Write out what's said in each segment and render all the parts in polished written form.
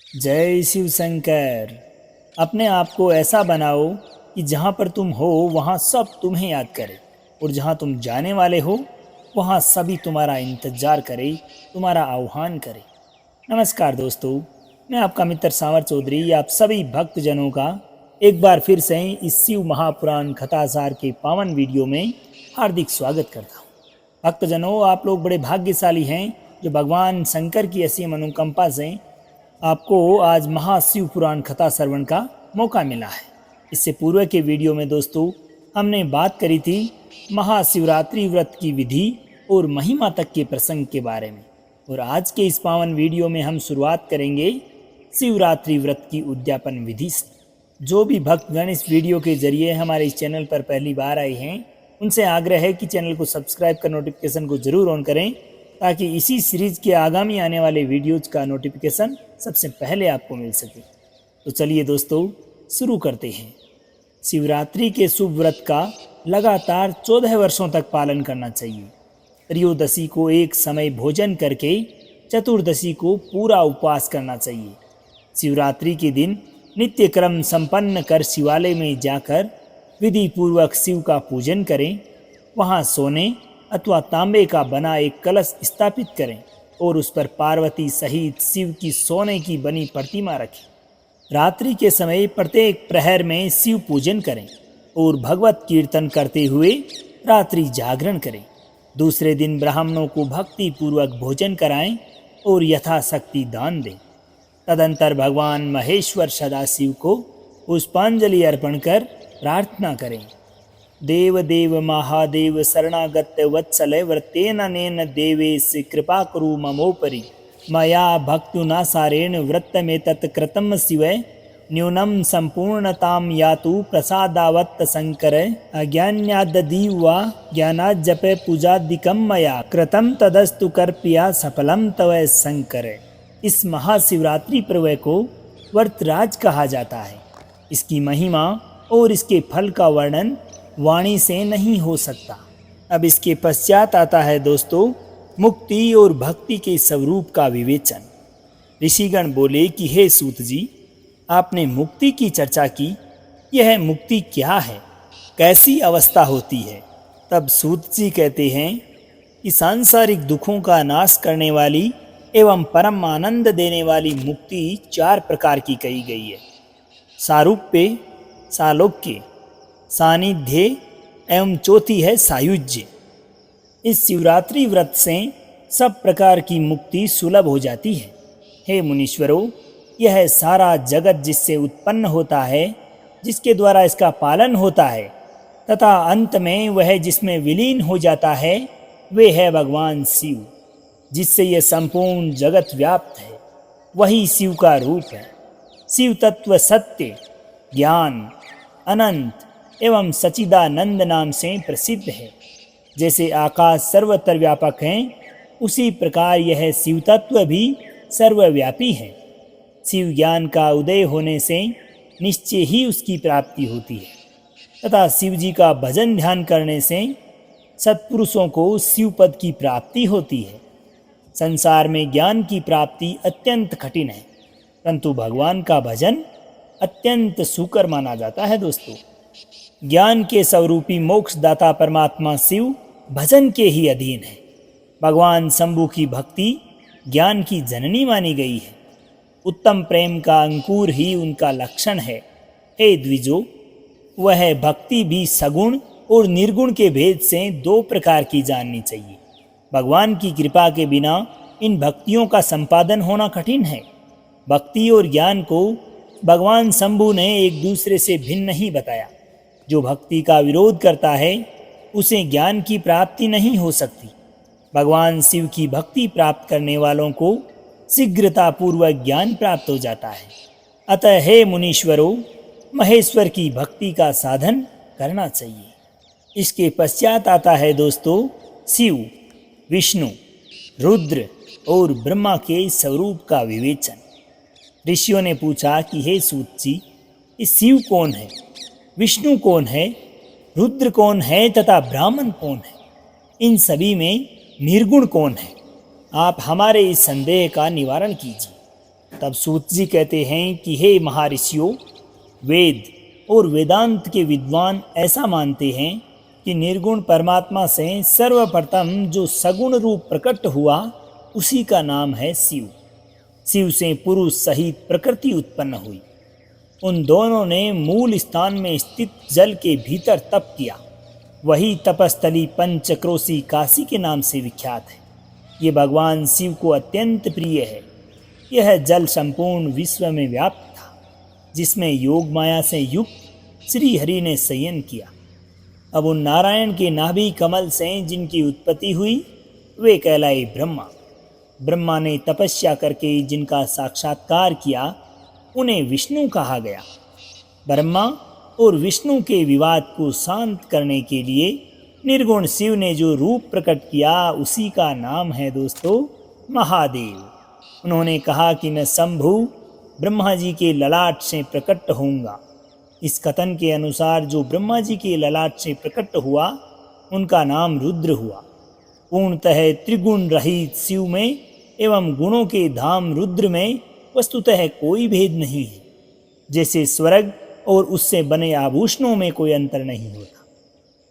जय शिव शंकर। अपने आप को ऐसा बनाओ कि जहाँ पर तुम हो वहाँ सब तुम्हें याद करें, और जहाँ तुम जाने वाले हो वहाँ सभी तुम्हारा इंतजार करें, तुम्हारा आह्वान करें। नमस्कार दोस्तों, मैं आपका मित्र सावर चौधरी आप सभी भक्तजनों का एक बार फिर से इस शिव महापुराण कथासार के पावन वीडियो में हार्दिक स्वागत करता हूँ। भक्तजनों, आप लोग बड़े भाग्यशाली हैं जो भगवान शंकर की ऐसी अनुकंपा से आपको आज महाशिव पुराण कथा श्रवण का मौका मिला है। इससे पूर्व के वीडियो में दोस्तों हमने बात करी थी महाशिवरात्रि व्रत की विधि और महिमा तक के प्रसंग के बारे में, और आज के इस पावन वीडियो में हम शुरुआत करेंगे शिवरात्रि व्रत की उद्यापन विधि से। जो भी भक्तगण इस वीडियो के जरिए हमारे इस चैनल पर पहली बार आए हैं उनसे आग्रह है कि चैनल को सब्सक्राइब कर नोटिफिकेशन को जरूर ऑन करें, ताकि इसी सीरीज के आगामी आने वाले वीडियोज का नोटिफिकेशन सबसे पहले आपको मिल सके। तो चलिए दोस्तों शुरू करते हैं। शिवरात्रि के शुभ व्रत का लगातार 14 वर्षों तक पालन करना चाहिए। त्रयोदशी को एक समय भोजन करके चतुर्दशी को पूरा उपवास करना चाहिए। शिवरात्रि के दिन नित्य क्रम संपन्न कर शिवालय में जाकर विधि पूर्वक शिव का पूजन करें। वहाँ सोने अथवा तांबे का बना एक कलश स्थापित करें और उस पर पार्वती सहित शिव की सोने की बनी प्रतिमा रखें। रात्रि के समय प्रत्येक प्रहर में शिव पूजन करें और भगवत कीर्तन करते हुए रात्रि जागरण करें। दूसरे दिन ब्राह्मणों को भक्ति पूर्वक भोजन कराएं और यथाशक्ति दान दें। तदंतर भगवान महेश्वर सदाशिव को पुष्पांजलि अर्पण कर प्रार्थना करें। देव देव महादेव शरणागत वत्सल व्रतेन नेन देवेश कृपा कुरु ममोपरि मया भक्तुनासारेण व्रतमेतत् कृतं शिव न्यूनं संपूर्णतां यातु प्रसादावत्त शंकर अज्ञान्याददीव वा ज्ञानाज्जप पूजादिकं मया कृतं तदस्तु कृपया सफलं तव शंकर। इस महाशिवरात्रि पर्व को व्रतराज कहा जाता है। इसकी महिमा और इसके फल का वर्णन वाणी से नहीं हो सकता। अब इसके पश्चात आता है दोस्तों मुक्ति और भक्ति के स्वरूप का विवेचन। ऋषिगण बोले कि हे सूत जी, आपने मुक्ति की चर्चा की, यह मुक्ति क्या है, कैसी अवस्था होती है? तब सूत जी कहते हैं कि सांसारिक दुखों का नाश करने वाली एवं परम आनंद देने वाली मुक्ति 4 प्रकार की कही गई है। सारूप्य, सालोक्य, सानिध्य एवं चौथी है सायुज्य। इस शिवरात्रि व्रत से सब प्रकार की मुक्ति सुलभ हो जाती है। हे मुनीश्वरों, यह सारा जगत जिससे उत्पन्न होता है, जिसके द्वारा इसका पालन होता है तथा अंत में वह जिसमें विलीन हो जाता है, वे है भगवान शिव। जिससे यह संपूर्ण जगत व्याप्त है, वही शिव का रूप है। शिव तत्व सत्य, ज्ञान, अनंत एवं सच्चिदानंद नाम से प्रसिद्ध है। जैसे आकाश सर्वत्र व्यापक है, उसी प्रकार यह शिव तत्व भी सर्वव्यापी है। शिव ज्ञान का उदय होने से निश्चय ही उसकी प्राप्ति होती है तथा शिव जी का भजन ध्यान करने से सत्पुरुषों को शिव पद की प्राप्ति होती है। संसार में ज्ञान की प्राप्ति अत्यंत कठिन है, परंतु भगवान का भजन अत्यंत सुकर माना जाता है। दोस्तों, ज्ञान के स्वरूपी मोक्षदाता परमात्मा शिव भजन के ही अधीन है। भगवान शंभु की भक्ति ज्ञान की जननी मानी गई है। उत्तम प्रेम का अंकुर ही उनका लक्षण है। हे द्विजो, वह भक्ति भी सगुण और निर्गुण के भेद से 2 प्रकार की जाननी चाहिए। भगवान की कृपा के बिना इन भक्तियों का संपादन होना कठिन है। भक्ति और ज्ञान को भगवान शंभु ने एक दूसरे से भिन्न नहीं बताया। जो भक्ति का विरोध करता है उसे ज्ञान की प्राप्ति नहीं हो सकती। भगवान शिव की भक्ति प्राप्त करने वालों को शीघ्रतापूर्वक ज्ञान प्राप्त हो जाता है। अतः हे मुनीश्वरों, महेश्वर की भक्ति का साधन करना चाहिए। इसके पश्चात आता है दोस्तों शिव, विष्णु, रुद्र और ब्रह्मा के स्वरूप का विवेचन। ऋषियों ने पूछा कि हे सूत जी, इस शिव कौन है, विष्णु कौन है, रुद्र कौन है तथा ब्राह्मण कौन है? इन सभी में निर्गुण कौन है? आप हमारे इस संदेह का निवारण कीजिए। तब सूत जी कहते हैं कि हे महर्षियों, वेद और वेदांत के विद्वान ऐसा मानते हैं कि निर्गुण परमात्मा से सर्वप्रथम जो सगुण रूप प्रकट हुआ उसी का नाम है शिव। शिव से पुरुष सहित प्रकृति उत्पन्न हुई। उन दोनों ने मूल स्थान में स्थित जल के भीतर तप किया। वही तपस्थली पंचक्रोशी काशी के नाम से विख्यात है। ये भगवान शिव को अत्यंत प्रिय है। यह जल संपूर्ण विश्व में व्याप्त था, जिसमें योग माया से युक्त श्री हरि ने शयन किया। अब उन नारायण के नाभि कमल से जिनकी उत्पत्ति हुई वे कहलाए ब्रह्मा। ब्रह्मा ने तपस्या करके जिनका साक्षात्कार किया उन्हें विष्णु कहा गया। ब्रह्मा और विष्णु के विवाद को शांत करने के लिए निर्गुण शिव ने जो रूप प्रकट किया उसी का नाम है दोस्तों महादेव। उन्होंने कहा कि मैं शंभु ब्रह्मा जी के ललाट से प्रकट होऊंगा। इस कथन के अनुसार जो ब्रह्मा जी के ललाट से प्रकट हुआ उनका नाम रुद्र हुआ। पूर्णतः त्रिगुण रहित शिव में एवं गुणों के धाम रुद्र में वस्तुतः कोई भेद नहीं है। जैसे स्वर्ग और उससे बने आभूषणों में कोई अंतर नहीं होता।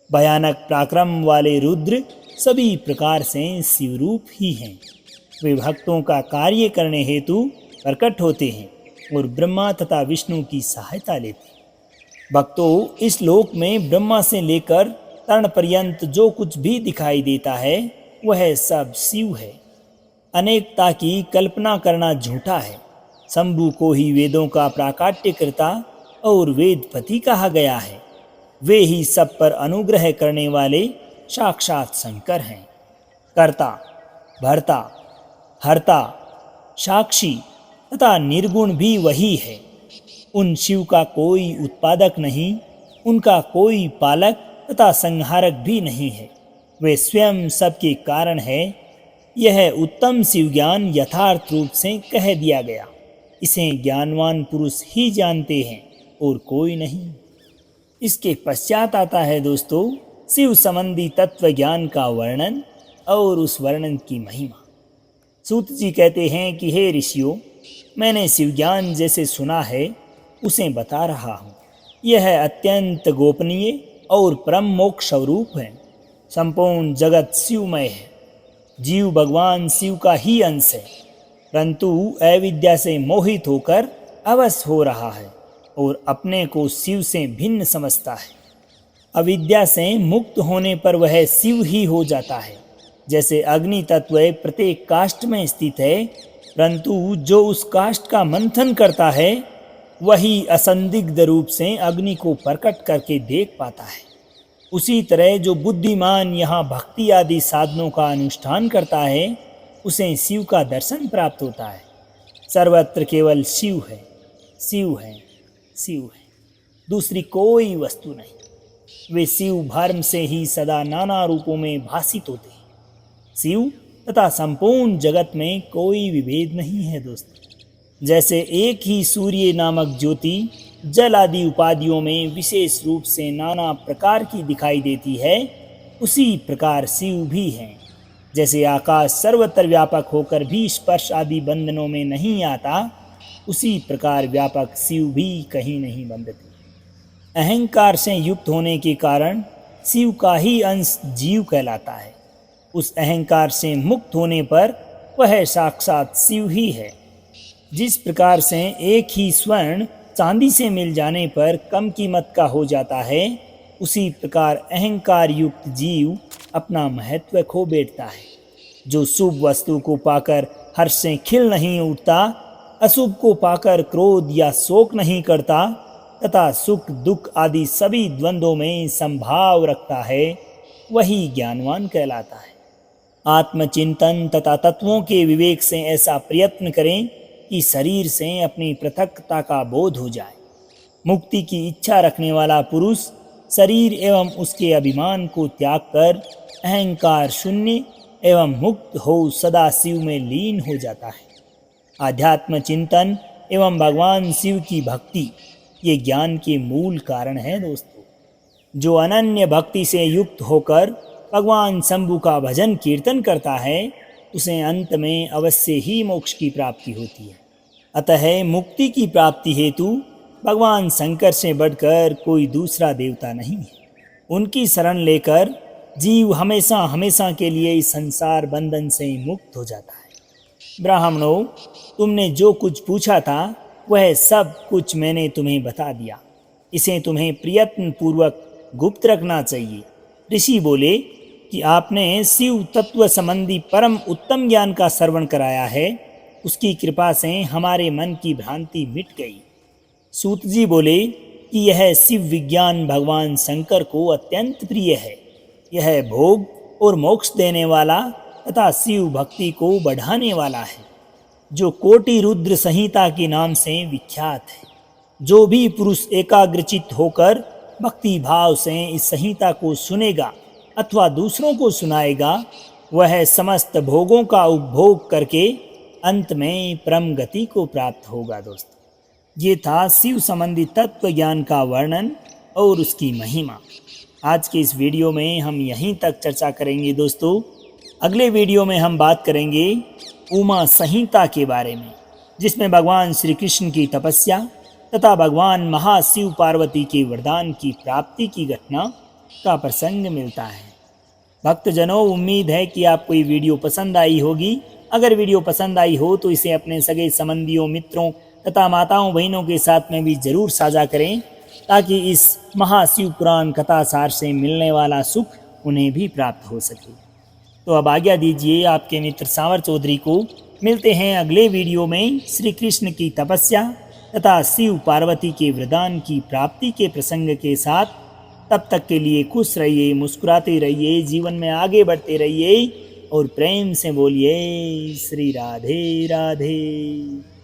भयानक पराक्रम वाले रुद्र सभी प्रकार से शिवरूप ही हैं। वे भक्तों का कार्य करने हेतु प्रकट होते हैं और ब्रह्मा तथा विष्णु की सहायता लेते हैं। भक्तों, इस लोक में ब्रह्मा से लेकर तर्ण पर्यंत जो कुछ भी दिखाई देता है वह सब शिव है। अनेकता की कल्पना करना झूठा है। शंभु को ही वेदों का प्राकाट्यकर्ता और वेदपति कहा गया है। वे ही सब पर अनुग्रह करने वाले साक्षात शंकर हैं। कर्ता, भर्ता, हर्ता, साक्षी तथा निर्गुण भी वही है। उन शिव का कोई उत्पादक नहीं, उनका कोई पालक तथा संहारक भी नहीं है। वे स्वयं सबके कारण है। यह उत्तम शिव ज्ञान यथार्थ रूप से कह दिया गया। इसे ज्ञानवान पुरुष ही जानते हैं और कोई नहीं। इसके पश्चात आता है दोस्तों शिव संबंधी तत्व ज्ञान का वर्णन और उस वर्णन की महिमा। सूत जी कहते हैं कि हे ऋषियों, मैंने शिव ज्ञान जैसे सुना है उसे बता रहा हूँ। यह अत्यंत गोपनीय और परम मोक्ष स्वरूप है। संपूर्ण जगत शिवमय है। जीव भगवान शिव का ही अंश है, परंतु अविद्या से मोहित होकर अवश्य हो रहा है और अपने को शिव से भिन्न समझता है। अविद्या से मुक्त होने पर वह शिव ही हो जाता है। जैसे अग्नि तत्व प्रत्येक काष्ठ में स्थित है, परंतु जो उस काष्ठ का मंथन करता है वही असंदिग्ध रूप से अग्नि को प्रकट करके देख पाता है। उसी तरह जो बुद्धिमान यहाँ भक्ति आदि साधनों का अनुष्ठान करता है उसे शिव का दर्शन प्राप्त होता है। सर्वत्र केवल शिव है, शिव है, शिव है, दूसरी कोई वस्तु नहीं। वे शिव भर्म से ही सदा नाना रूपों में भासित होते हैं। शिव तथा संपूर्ण जगत में कोई विभेद नहीं है दोस्तों। जैसे एक ही सूर्य नामक ज्योति जल आदि उपाधियों में विशेष रूप से नाना प्रकार की दिखाई देती है, उसी प्रकार शिव भी हैं। जैसे आकाश सर्वत्र व्यापक होकर भी स्पर्श आदि बंधनों में नहीं आता, उसी प्रकार व्यापक शिव भी कहीं नहीं बंधते। अहंकार से युक्त होने के कारण शिव का ही अंश जीव कहलाता है। उस अहंकार से मुक्त होने पर वह साक्षात शिव ही है। जिस प्रकार से एक ही स्वर्ण चांदी से मिल जाने पर कम कीमत का हो जाता है, उसी प्रकार अहंकार युक्त जीव अपना महत्व खो बैठता है। जो शुभ वस्तु को पाकर हर्ष से खिल नहीं उठता, अशुभ को पाकर क्रोध या शोक नहीं करता तथा सुख दुख आदि सभी द्वंद्वों में संभाव रखता है, वही ज्ञानवान कहलाता है। आत्मचिंतन तथा तत्वों के विवेक से ऐसा प्रयत्न करें कि शरीर से अपनी पृथकता का बोध हो जाए। मुक्ति की इच्छा रखने वाला पुरुष शरीर एवं उसके अभिमान को त्याग कर अहंकार शून्य एवं मुक्त हो सदा शिव में लीन हो जाता है। आध्यात्म चिंतन एवं भगवान शिव की भक्ति ये ज्ञान के मूल कारण है दोस्तों। जो अनन्य भक्ति से युक्त होकर भगवान शंभु का भजन कीर्तन करता है, उसे अंत में अवश्य ही मोक्ष की प्राप्ति होती है। अतः मुक्ति की प्राप्ति हेतु भगवान शंकर से बढ़कर कोई दूसरा देवता नहीं है। उनकी शरण लेकर जीव हमेशा हमेशा के लिए इस संसार बंधन से मुक्त हो जाता है। ब्राह्मणों, तुमने जो कुछ पूछा था वह सब कुछ मैंने तुम्हें बता दिया। इसे तुम्हें प्रयत्न पूर्वक गुप्त रखना चाहिए। ऋषि बोले कि आपने शिव तत्व संबंधी परम उत्तम ज्ञान का श्रवण कराया है, उसकी कृपा से हमारे मन की भ्रांति मिट गई। सूत जी बोले कि यह शिव विज्ञान भगवान शंकर को अत्यंत प्रिय है। यह भोग और मोक्ष देने वाला तथा शिव भक्ति को बढ़ाने वाला है, जो कोटि रुद्र संहिता के नाम से विख्यात है। जो भी पुरुष एकाग्रचित होकर भक्ति भाव से इस संहिता को सुनेगा अथवा दूसरों को सुनाएगा, वह समस्त भोगों का उपभोग करके अंत में परम गति को प्राप्त होगा। दोस्तों, ये था शिव संबंधी तत्व ज्ञान का वर्णन और उसकी महिमा। आज के इस वीडियो में हम यहीं तक चर्चा करेंगे। दोस्तों, अगले वीडियो में हम बात करेंगे उमा संहिता के बारे में, जिसमें भगवान श्री कृष्ण की तपस्या तथा भगवान महाशिव पार्वती के वरदान की प्राप्ति की घटना का प्रसंग मिलता है। भक्तजनों, उम्मीद है कि आपको ये वीडियो पसंद आई होगी। अगर वीडियो पसंद आई हो तो इसे अपने सगे संबंधियों, मित्रों तथा माताओं बहनों के साथ में भी जरूर साझा करें, ताकि इस महाशिव पुराण कथा सार से मिलने वाला सुख उन्हें भी प्राप्त हो सके। तो अब आज्ञा दीजिए आपके मित्र सांवर चौधरी को। मिलते हैं अगले वीडियो में श्री कृष्ण की तपस्या तथा शिव पार्वती के वरदान की प्राप्ति के प्रसंग के साथ। तब तक के लिए खुश रहिए, मुस्कुराते रहिए, जीवन में आगे बढ़ते रहिए और प्रेम से बोलिए श्री राधे राधे।